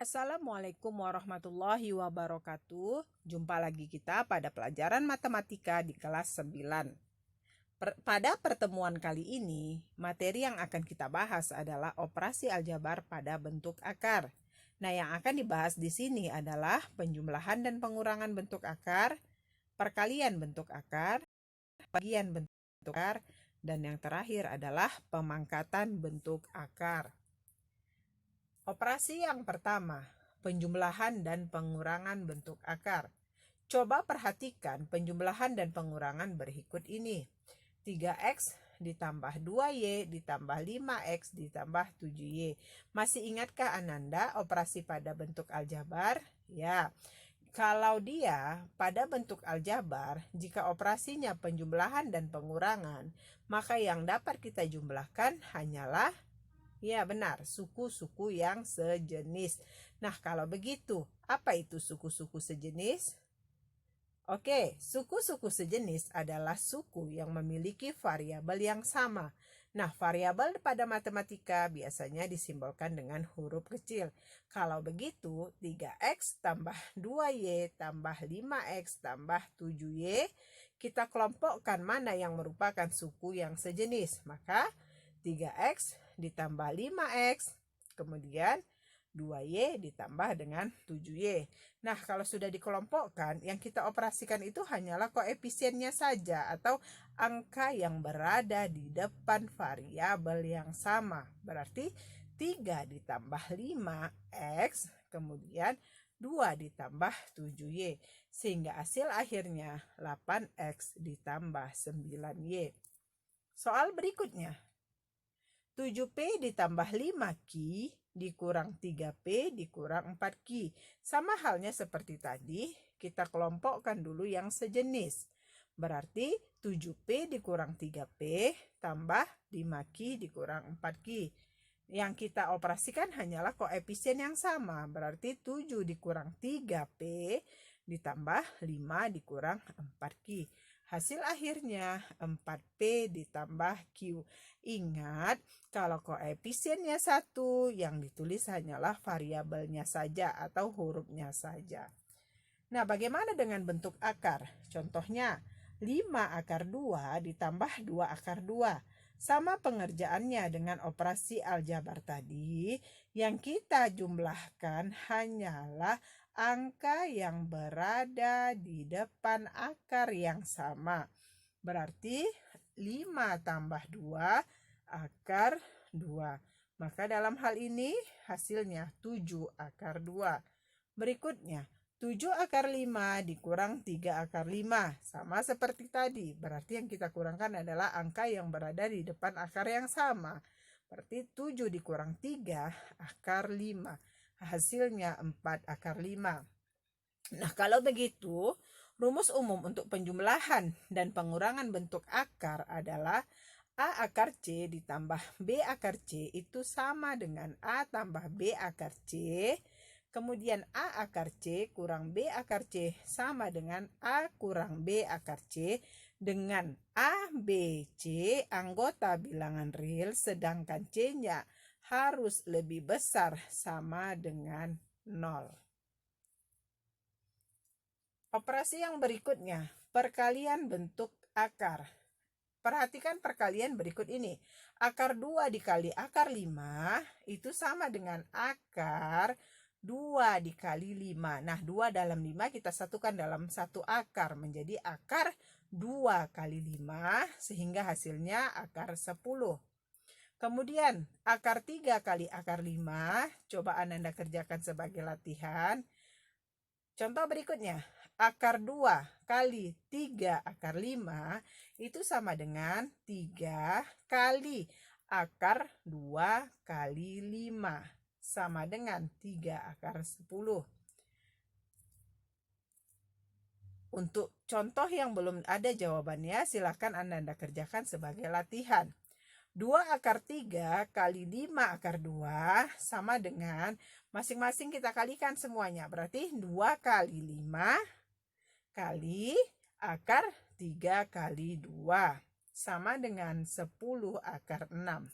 Assalamualaikum warahmatullahi wabarakatuh. Jumpa lagi kita pada pelajaran matematika di kelas 9. Pada pertemuan kali ini, materi yang akan kita bahas adalah operasi aljabar pada bentuk akar. Nah, yang akan dibahas di sini adalah penjumlahan dan pengurangan bentuk akar, perkalian bentuk akar, bagian bentuk akar, dan yang terakhir adalah pemangkatan bentuk akar. Operasi yang pertama, penjumlahan dan pengurangan bentuk akar. Coba perhatikan penjumlahan dan pengurangan berikut ini. 3x ditambah 2y ditambah 5x ditambah 7y. Masih ingatkah Ananda operasi pada bentuk aljabar? Ya. Kalau dia pada bentuk aljabar, jika operasinya penjumlahan dan pengurangan, maka yang dapat kita jumlahkan hanyalah benar, suku-suku yang sejenis. Nah, kalau begitu, apa itu suku-suku sejenis? Oke, suku-suku sejenis adalah suku yang memiliki variabel yang sama. Nah, variabel pada matematika biasanya disimbolkan dengan huruf kecil. Kalau begitu, 3x tambah 2y tambah 5x tambah 7y, kita kelompokkan mana yang merupakan suku yang sejenis. Maka 3x ditambah 5x, kemudian 2y ditambah dengan 7y. Nah, kalau sudah dikelompokkan, yang kita operasikan itu hanyalah koefisiennya saja atau angka yang berada di depan variabel yang sama. Berarti 3 ditambah 5x, kemudian 2 ditambah 7y. Sehingga hasil akhirnya 8x ditambah 9y. Soal berikutnya. 7P ditambah 5Q dikurang 3P dikurang 4Q. Sama halnya seperti tadi, kita kelompokkan dulu yang sejenis. Berarti 7P dikurang 3P tambah 5Q dikurang 4Q. Yang kita operasikan hanyalah koefisien yang sama. Berarti 7 dikurang 3P ditambah 5 dikurang 4Q. Hasil akhirnya 4P ditambah Q. Ingat, kalau koefisiennya 1, yang ditulis hanyalah variabelnya saja atau hurufnya saja. Nah, bagaimana dengan bentuk akar? Contohnya, 5 akar 2 ditambah 2 akar 2. Sama pengerjaannya dengan operasi aljabar tadi, yang kita jumlahkan hanyalah angka yang berada di depan akar yang sama. Berarti 5 tambah 2 akar 2. Maka dalam hal ini hasilnya 7 akar 2. Berikutnya, 7 akar 5 dikurang 3 akar 5. Sama seperti tadi. Berarti yang kita kurangkan adalah angka yang berada di depan akar yang sama. Berarti 7 dikurang 3 akar 5. Hasilnya 4 akar 5. Nah, kalau begitu, rumus umum untuk penjumlahan dan pengurangan bentuk akar adalah A akar C ditambah B akar C itu sama dengan A tambah B akar C. Kemudian A akar C kurang B akar C sama dengan A kurang B akar C, dengan A, B, C anggota bilangan real sedangkan C-nya harus lebih besar sama dengan 0. Operasi yang berikutnya, perkalian bentuk akar. Perhatikan perkalian berikut ini. Akar 2 dikali akar 5 itu sama dengan akar 2 dikali 5. Nah, 2 dalam 5 kita satukan dalam satu akar menjadi akar 2 kali 5 sehingga hasilnya akar 10. Kemudian akar 3 kali akar 5, coba Ananda kerjakan sebagai latihan. Contoh berikutnya, akar 2 kali 3 akar 5 itu sama dengan 3 kali akar 2 kali 5 sama dengan 3 akar 10. Untuk contoh yang belum ada jawabannya, silakan Anda kerjakan sebagai latihan. 2 akar 3 kali 5 akar 2 sama dengan, masing-masing kita kalikan semuanya. Berarti 2 kali 5 kali akar 3 kali 2 sama dengan 10 akar 6.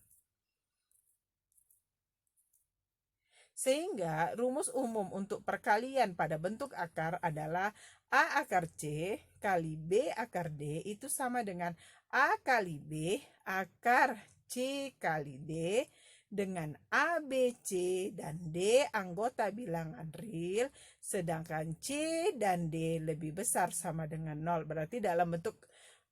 Sehingga rumus umum untuk perkalian pada bentuk akar adalah A akar C kali B akar D itu sama dengan A kali B akar C kali D dengan A, B, C, dan D anggota bilangan real, sedangkan C dan D lebih besar sama dengan 0. Berarti dalam bentuk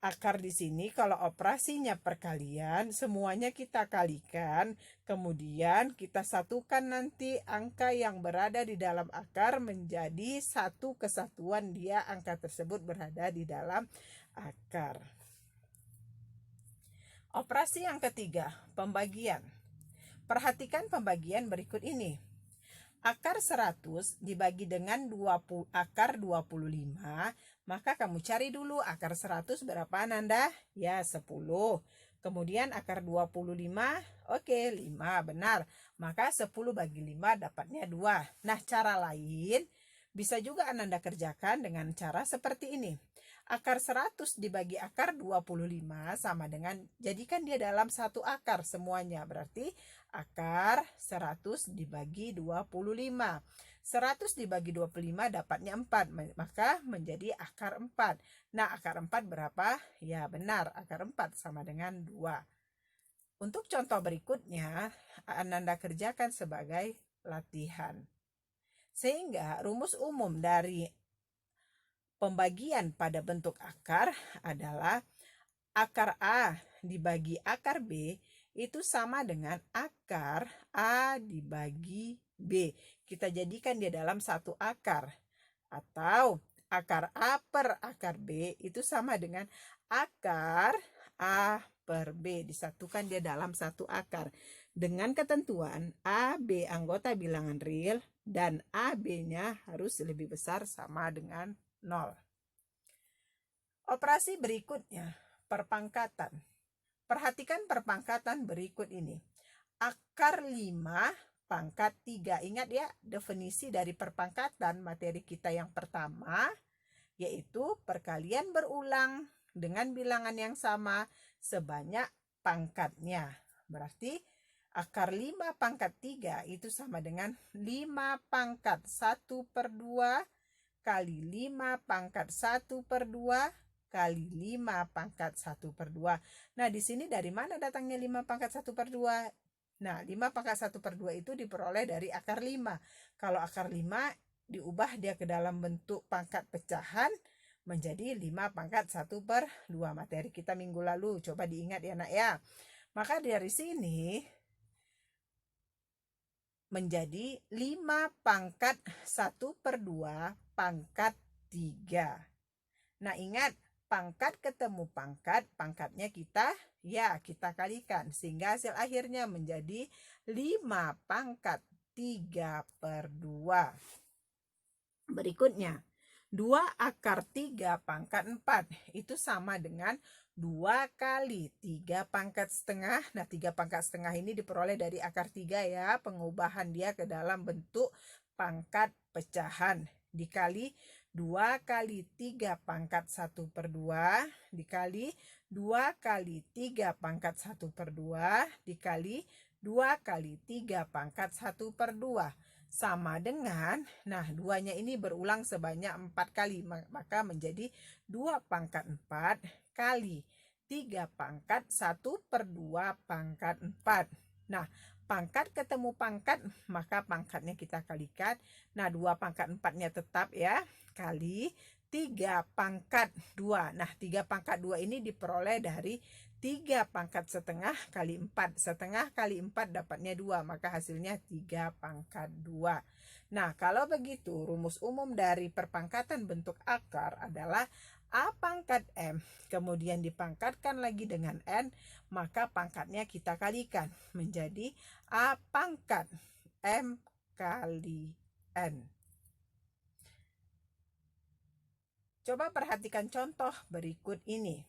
akar di sini kalau operasinya perkalian, semuanya kita kalikan, kemudian kita satukan nanti angka yang berada di dalam akar menjadi satu kesatuan, dia angka tersebut berada di dalam akar. Operasi yang ketiga, pembagian. Perhatikan pembagian berikut ini. Akar 100 dibagi dengan akar 25, maka kamu cari dulu akar 100 berapa Nanda? Ya, 10. Kemudian akar 25, oke, 5, benar. Maka 10 bagi 5 dapatnya 2. Nah, cara lain bisa juga Ananda kerjakan dengan cara seperti ini. Akar 100 dibagi akar 25 sama dengan, jadikan dia dalam satu akar semuanya. Berarti akar 100 dibagi 25. 100 dibagi 25 dapatnya 4, maka menjadi akar 4. Nah, akar 4 berapa? Ya, benar, akar 4 sama dengan 2. Untuk contoh berikutnya, Ananda kerjakan sebagai latihan. Sehingga rumus umum dari pembagian pada bentuk akar adalah akar A dibagi akar B itu sama dengan akar A dibagi B. Kita jadikan dia dalam satu akar. Atau akar A per akar B itu sama dengan akar A per B. Disatukan dia dalam satu akar. Dengan ketentuan A, B anggota bilangan real dan AB-nya harus lebih besar sama dengan 0. Operasi berikutnya, perpangkatan. Perhatikan perpangkatan berikut ini. Akar 5 pangkat 3. Ingat ya, definisi dari perpangkatan materi kita yang pertama, yaitu perkalian berulang dengan bilangan yang sama sebanyak pangkatnya. Berarti akar 5 pangkat 3 itu sama dengan 5 pangkat 1 per 2 kali 5 pangkat 1 per 2 kali 5 pangkat 1 per 2. Nah, di sini dari mana datangnya 5 pangkat 1 per 2? Nah, 5 pangkat 1 per 2 itu diperoleh dari akar 5. Kalau akar 5 diubah dia ke dalam bentuk pangkat pecahan menjadi 5 pangkat 1 per 2. Materi kita minggu lalu, coba diingat ya nak ya. Maka dari sini menjadi 5 pangkat 1 per 2 pangkat 3. Nah, ingat, pangkat ketemu pangkat, pangkatnya kita kalikan. Sehingga hasil akhirnya menjadi 5 pangkat 3 per 2. Berikutnya, 2 akar 3 pangkat 4. Itu sama dengan 2 kali 3 pangkat setengah. Nah, 3 pangkat setengah ini diperoleh dari akar 3 ya. Pengubahan dia ke dalam bentuk pangkat pecahan. Dikali 2 kali 3 pangkat 1 per 2. Dikali 2 kali 3 pangkat 1 per 2. Dikali 2 kali 3 pangkat 1 per 2. Sama dengan, nah 2-nya ini berulang sebanyak 4 kali, maka menjadi 2 pangkat 4 kali 3 pangkat 1 per 2 pangkat 4. Nah, pangkat ketemu pangkat, maka pangkatnya kita kalikan. Nah, 2 pangkat 4-nya tetap ya, kali 3 pangkat 2. Nah, 3 pangkat 2 ini diperoleh dari 3 pangkat setengah kali 4. Setengah kali 4 dapatnya 2, maka hasilnya 3 pangkat 2. Nah, kalau begitu rumus umum dari perpangkatan bentuk akar adalah A pangkat M, kemudian dipangkatkan lagi dengan N, maka pangkatnya kita kalikan menjadi A pangkat M kali N. Coba perhatikan contoh berikut ini.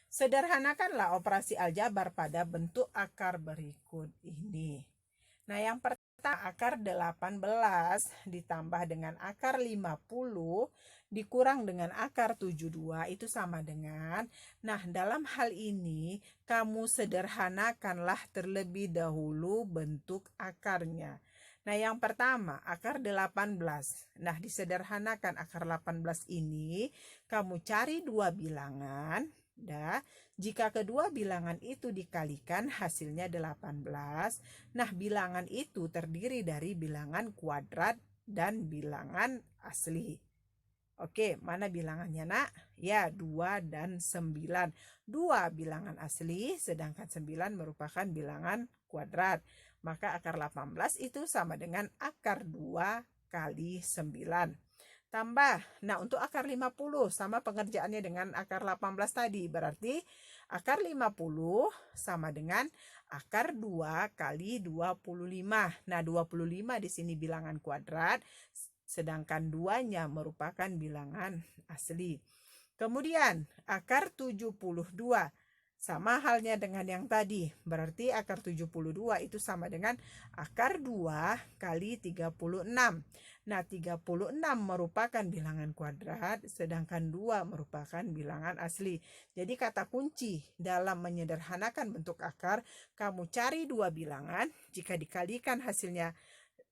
Sederhanakanlah operasi aljabar pada bentuk akar berikut ini. Nah, yang pertama, akar 18 ditambah dengan akar 50 dikurang dengan akar 72 itu sama dengan, nah dalam hal ini kamu sederhanakanlah terlebih dahulu bentuk akarnya. Nah, yang pertama, akar 18. Nah, disederhanakan akar 18 ini, kamu cari dua bilangan. Dah, jika kedua bilangan itu dikalikan hasilnya 18. Nah, bilangan itu terdiri dari bilangan kuadrat dan bilangan asli. Oke, mana bilangannya nak? Ya, 2 dan 9. 2 bilangan asli, sedangkan 9 merupakan bilangan kuadrat. Maka akar 18 itu sama dengan akar 2 kali 9. Tambah, nah untuk akar 50 sama pengerjaannya dengan akar 18 tadi. Berarti akar 50 sama dengan akar 2 kali 25. Nah, 25 di sini bilangan kuadrat, sedangkan 2-nya merupakan bilangan asli. Kemudian akar 72 sama halnya dengan yang tadi. Berarti akar 72 itu sama dengan akar 2 kali 36. Nah, 36 merupakan bilangan kuadrat, sedangkan 2 merupakan bilangan asli. Jadi kata kunci dalam menyederhanakan bentuk akar, kamu cari dua bilangan, jika dikalikan hasilnya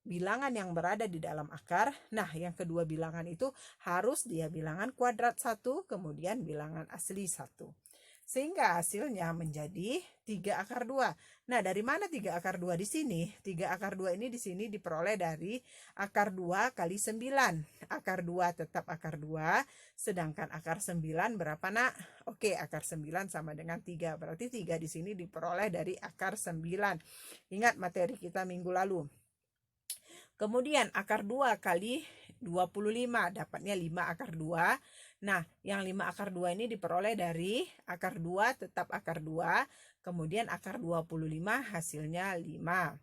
bilangan yang berada di dalam akar. Nah, yang kedua bilangan itu harus dia bilangan kuadrat 1, kemudian bilangan asli 1. Sehingga hasilnya menjadi 3 akar 2. Nah, dari mana 3 akar 2 di sini? 3 akar 2 ini di sini diperoleh dari akar 2 kali 9. Akar 2 tetap akar 2, sedangkan akar 9 berapa nak? Oke, akar 9 sama dengan 3. Berarti 3 di sini diperoleh dari akar 9. Ingat materi kita minggu lalu. Kemudian akar 2 kali 25 dapatnya 5 akar 2. Nah, yang 5 akar 2 ini diperoleh dari akar 2 tetap akar 2. Kemudian akar 25 hasilnya 5.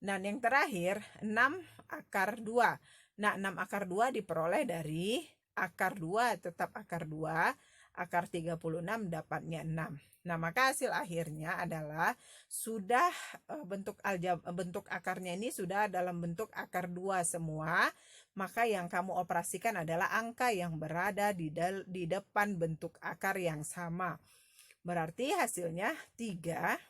Nah, yang terakhir 6 akar 2. Nah, 6 akar 2 diperoleh dari akar 2 tetap akar 2. Akar 36 dapatnya 6. Nah, maka hasil akhirnya adalah sudah bentuk akarnya ini sudah dalam bentuk akar 2 semua. Maka yang kamu operasikan adalah angka yang berada di depan bentuk akar yang sama. Berarti hasilnya 3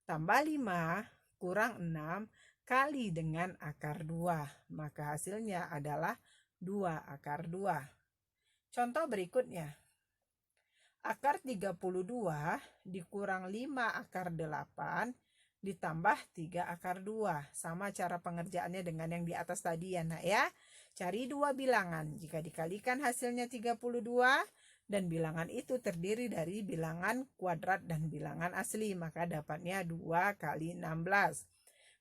tambah 5 kurang 6 kali dengan akar 2. Maka hasilnya adalah 2 akar 2. Contoh berikutnya. Akar 32 dikurang 5 akar 8 ditambah 3 akar 2. Sama cara pengerjaannya dengan yang di atas tadi ya nak ya. Cari dua bilangan. Jika dikalikan hasilnya 32 dan bilangan itu terdiri dari bilangan kuadrat dan bilangan asli, maka dapatnya 2 kali 16.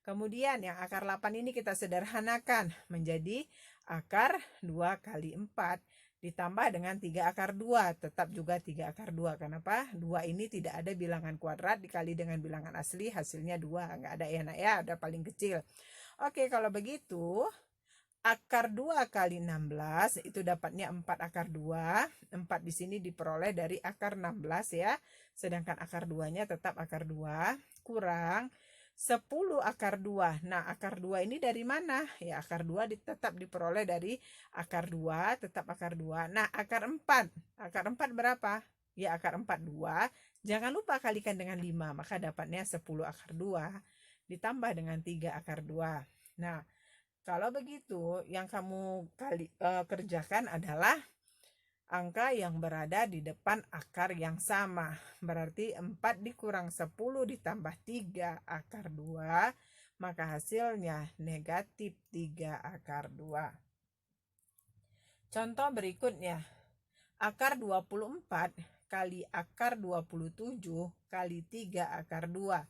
Kemudian yang akar 8 ini kita sederhanakan menjadi akar 2 kali 4 ditambah dengan 3 akar 2, tetap juga 3 akar 2. Kenapa? 2 ini tidak ada bilangan kuadrat dikali dengan bilangan asli, hasilnya 2. Nggak ada ya nak ya, ada paling kecil. Oke, kalau begitu akar 2 kali 16 itu dapatnya 4 akar 2. 4 di sini diperoleh dari akar 16 ya. Sedangkan akar 2-nya tetap akar 2 kurang 10 akar 2. Nah, akar 2 ini dari mana? Ya, akar 2 tetap diperoleh dari akar 2, tetap akar 2. Nah, akar 4. Akar 4 berapa? Ya, akar 4 2. Jangan lupa kalikan dengan 5, maka dapatnya 10 akar 2 ditambah dengan 3 akar 2. Nah, kalau begitu yang kamu kerjakan adalah angka yang berada di depan akar yang sama. Berarti 4 dikurang 10 ditambah 3 akar 2. Maka hasilnya negatif 3 akar 2. Contoh berikutnya. Akar 24 kali akar 27 kali 3 akar 2.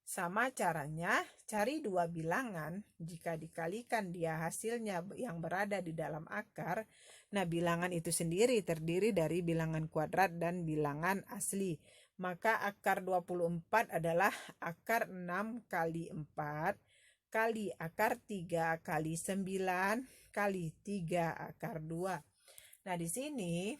Sama caranya, cari dua bilangan. Jika dikalikan dia hasilnya yang berada di dalam akar. Nah, bilangan itu sendiri terdiri dari bilangan kuadrat dan bilangan asli. Maka akar 24 adalah akar 6 kali 4 kali akar 3 kali 9 kali 3 akar 2. Nah, di sini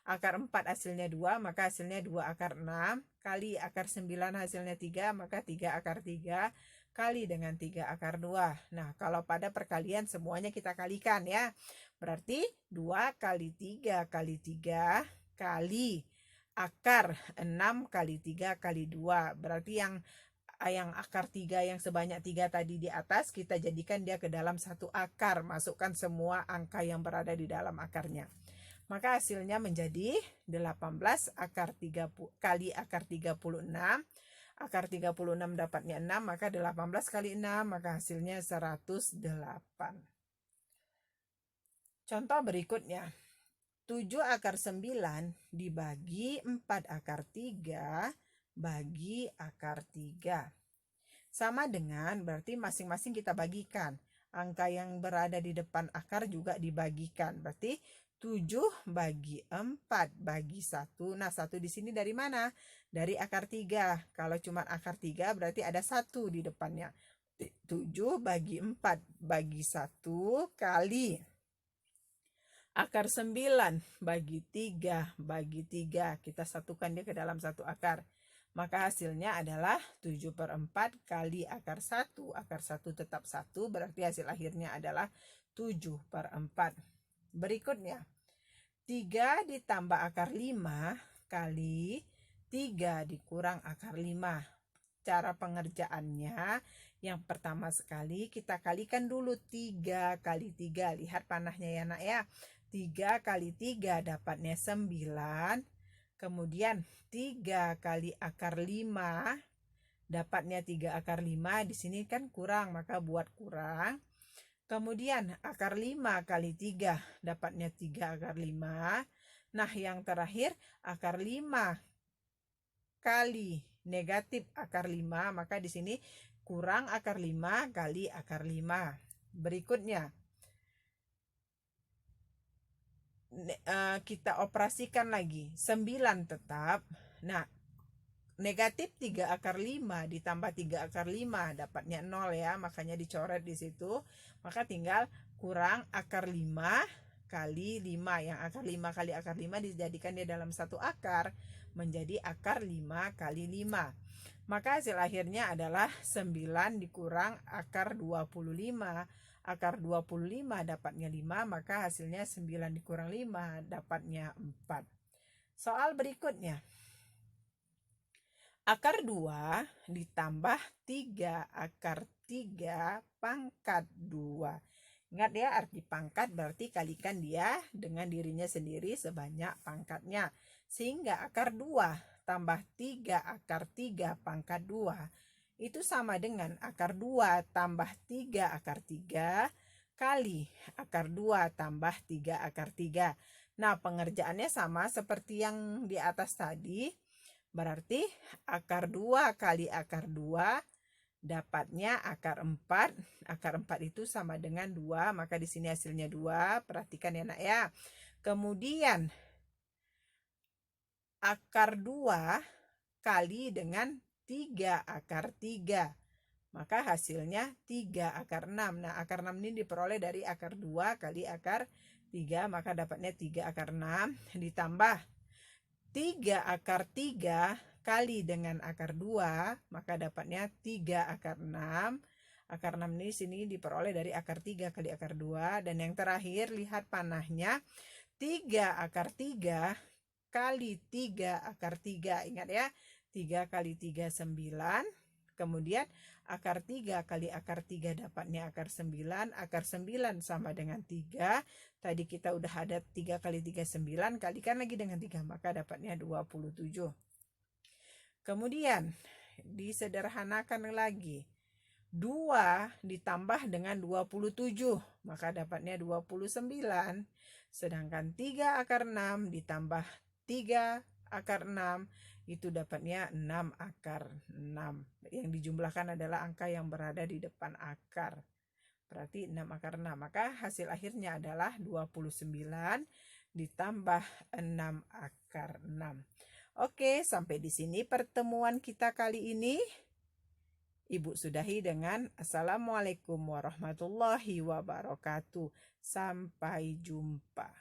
akar 4 hasilnya 2, maka hasilnya 2 akar 6 kali akar 9 hasilnya 3, maka 3 akar 3 kali dengan 3 akar 2. Nah, kalau pada perkalian semuanya kita kalikan ya. Berarti 2 kali 3 kali 3 kali akar 6 kali 3 kali 2. Berarti yang yang akar 3 yang sebanyak 3 tadi di atas, kita jadikan dia ke dalam satu akar. Masukkan semua angka yang berada di dalam akarnya. Maka hasilnya menjadi 18 akar 30 kali akar 36. Akar 36 dapatnya 6, maka 18 kali 6, maka hasilnya 108. Contoh berikutnya. 7 akar 9 dibagi 4 akar 3 bagi akar 3. Sama dengan berarti masing-masing kita bagikan. Angka yang berada di depan akar juga dibagikan. Berarti 7 bagi 4 bagi 1. Nah, 1 di sini dari mana? Dari akar 3. Kalau cuma akar 3 berarti ada 1 di depannya. 7 bagi 4 bagi 1 kali akar 9 bagi 3 bagi 3. Kita satukan dia ke dalam satu akar. Maka hasilnya adalah 7/4 kali akar 1. Akar 1 tetap 1, berarti hasil akhirnya adalah 7/4. Berikutnya, 3 ditambah akar 5 kali 3 dikurang akar 5. Cara pengerjaannya, yang pertama sekali kita kalikan dulu 3 kali 3. Lihat panahnya ya nak ya. 3 kali 3 dapatnya 9. Kemudian 3 kali akar 5 dapatnya 3 akar 5. Di sini kan kurang, maka buat kurang. Kemudian akar 5 kali 3 dapatnya 3 akar 5. Nah, yang terakhir akar 5 kali negatif akar 5, maka di sini kurang akar 5 kali akar 5. Berikutnya, kita operasikan lagi 9 tetap. Nah, negatif 3 akar 5 ditambah 3 akar 5 dapatnya 0 ya, makanya dicoret di situ. Maka tinggal kurang akar 5 kali 5. Yang akar 5 kali akar 5 dijadikan dia dalam satu akar, menjadi akar 5 kali 5. Maka hasil akhirnya adalah 9 dikurang akar 25. Akar 25 dapatnya 5, maka hasilnya 9 dikurang 5 dapatnya 4. Soal berikutnya. Akar 2 ditambah 3 akar 3 pangkat 2. Ingat ya, arti pangkat berarti kalikan dia dengan dirinya sendiri sebanyak pangkatnya. Sehingga akar 2 tambah 3 akar 3 pangkat 2 itu sama dengan akar 2 tambah 3 akar 3 kali akar 2 tambah 3 akar 3. Nah, pengerjaannya sama seperti yang di atas tadi. Berarti akar 2 kali akar 2 dapatnya akar 4. Akar 4 itu sama dengan 2, maka di sini hasilnya 2. Perhatikan ya nak ya. Kemudian akar 2 kali dengan 3 akar 3. Maka hasilnya 3 akar 6. Nah, akar 6 ini diperoleh dari akar 2 kali akar 3. Maka dapatnya 3 akar 6 ditambah 3 akar 3 kali dengan akar 2. Maka dapatnya 3 akar 6. Akar 6 ini sini diperoleh dari akar 3 kali akar 2. Dan yang terakhir, lihat panahnya. 3 akar 3 kali 3 akar 3. Ingat ya, 3 kali 3 9. Kemudian akar 3 kali akar 3 dapatnya akar 9. Akar 9 sama dengan 3. Tadi kita udah ada 3 kali 3 9. Kalikan lagi dengan 3. Maka dapatnya 27. Kemudian disederhanakan lagi. 2 ditambah dengan 27. Maka dapatnya 29. Sedangkan 3 akar 6 ditambah 3 akar 6 itu dapatnya 6 akar 6. Yang dijumlahkan adalah angka yang berada di depan akar. Berarti 6 akar 6. Maka hasil akhirnya adalah 29 ditambah 6 akar 6. Oke, sampai di sini pertemuan kita kali ini. Ibu sudahi dengan Assalamualaikum warahmatullahi wabarakatuh. Sampai jumpa.